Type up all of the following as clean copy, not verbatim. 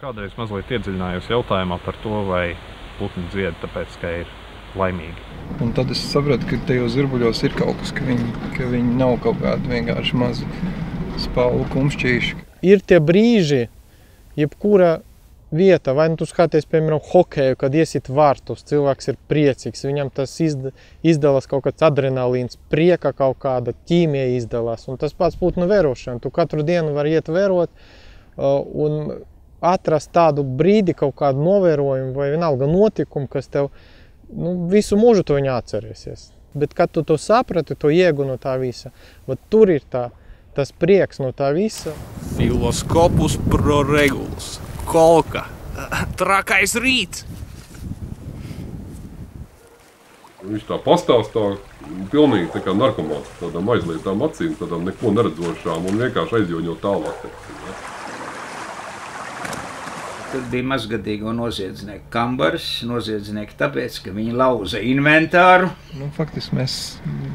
Kādreiz mazliet iedziļinājos jautājumā par to, vai putni dzied tāpēc, ka ir laimīgi. Un tad es sapratu, ka tajos zirbuļos ir kaut kas, ka viņi nav kaut kādi vienkārši mazi spalvu kumšķīši. Ir tie brīži, jebkura vieta, vai tu skaties, piemēram, hokeju, kad iesit vārtus, cilvēks ir priecīgs, viņam tas izdalās kaut kāds adrenalīns, prieka kaut kāda ķīmija izdalās. Un tas pats putnu vērošana. Tu katru dienu vari iet vērot un atrast tādu brīdi, kaut kādu novērojumu vai vienalga notikumu, kas tev visu mūžu to viņa atcerēsies. Bet kad tu to saprati, to iegu no tā visa, tur ir tas prieks no tā visa. Filoskopus pro regulus. Kolka. Trakais rīts. Viņš tā pastāstā pilnīgi tā kā narkomāts, tādām aizlietām acīm, tādām neko neredzošām un vienkārši aizjoņot tālāk. Tur bija mazgadīgo noziedznieku kambars, noziedznieki tāpēc, ka viņi lauza inventāru. Faktiski mēs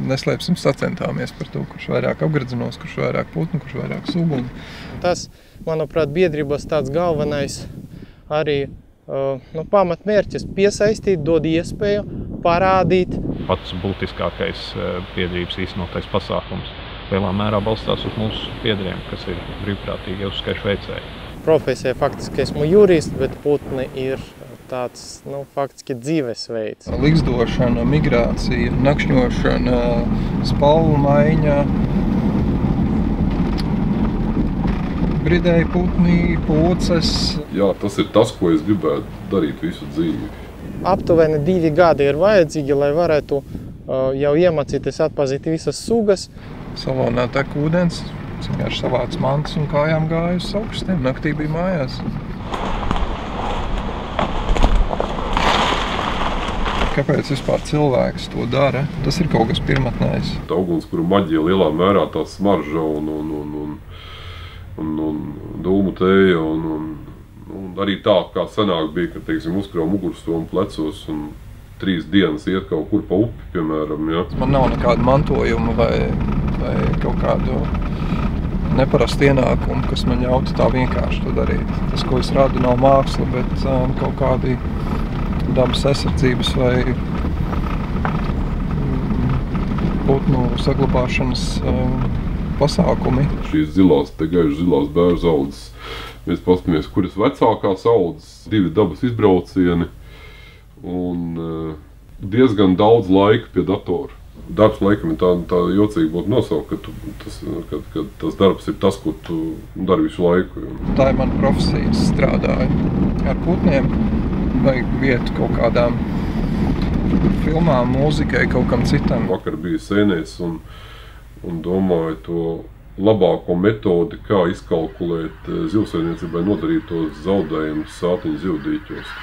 neslēpsim sacentāmies par to, kurš vairāk apgredzenos, kurš vairāk putnu, kurš vairāk sugu. Tas, manuprāt, biedrības tāds galvenais arī pamatmērķis piesaistīt, dod iespēju parādīt. Pats būtiskākais biedrības īstenotais pasākums lielā mērā balstās uz mūsu biedriem, kas ir brīvprātīgi uzskaišu veicēji. Profesija faktiski esmu jurists, bet putni ir tāds, faktiski dzīvesveids. Ligzdošana, migrācija, nakšņošana, spalvu maiņa, bridēji putni, pūces. Jā, tas ir tas, ko es gribētu darīt visu dzīvi. Aptuveni 2 gadi ir vajadzīgi, lai varētu jau iemācīties atpazīt visas sugas. Salonā tek ūdens. Es vienkārši savācu mantas un kājām gāju uz augstiem. Naktī bija mājās. Kāpēc vispār cilvēks to dara? Tas ir kaut kas pirmatnējs. Tā ugunskura maģija lielā mērā tā smarža un dūmu teja un arī tā, kā senāk bija, ka, teiksim, uzkrāja mugursomu plecos un 3 dienas iet kaut kur pa upi, piemēram, ja. Man nav nekāda mantojuma vai kaut kādu neparastu ienākumu, kas man ļautu tā vienkārši to darīt. Tas, ko es radu, nav māksla, bet kaut kādi dabas aizsardzības vai putnu saglabāšanas pasākumi. Šīs zilās, te gaiši zilās bērzu audzes. Mēs paskatāmies, kuras vecākās audzes, 2 dabas izbraucieni un diezgan daudz laika pie datora. Darbs laikam ir tā jocīgi būtu nosaukt, ka tas darbs ir tas, ko tu dari visu laiku. Tā ir mana profesija. Es strādāju ar putniem, vajag vietu kaut kādām filmām, mūzikai, kaut kam citam. Vakar bija sēnēs un domāju to labāko metodi, kā izkalkulēt zivsaimniecībai nodarītos zaudējumus sātiņu zivdīķos.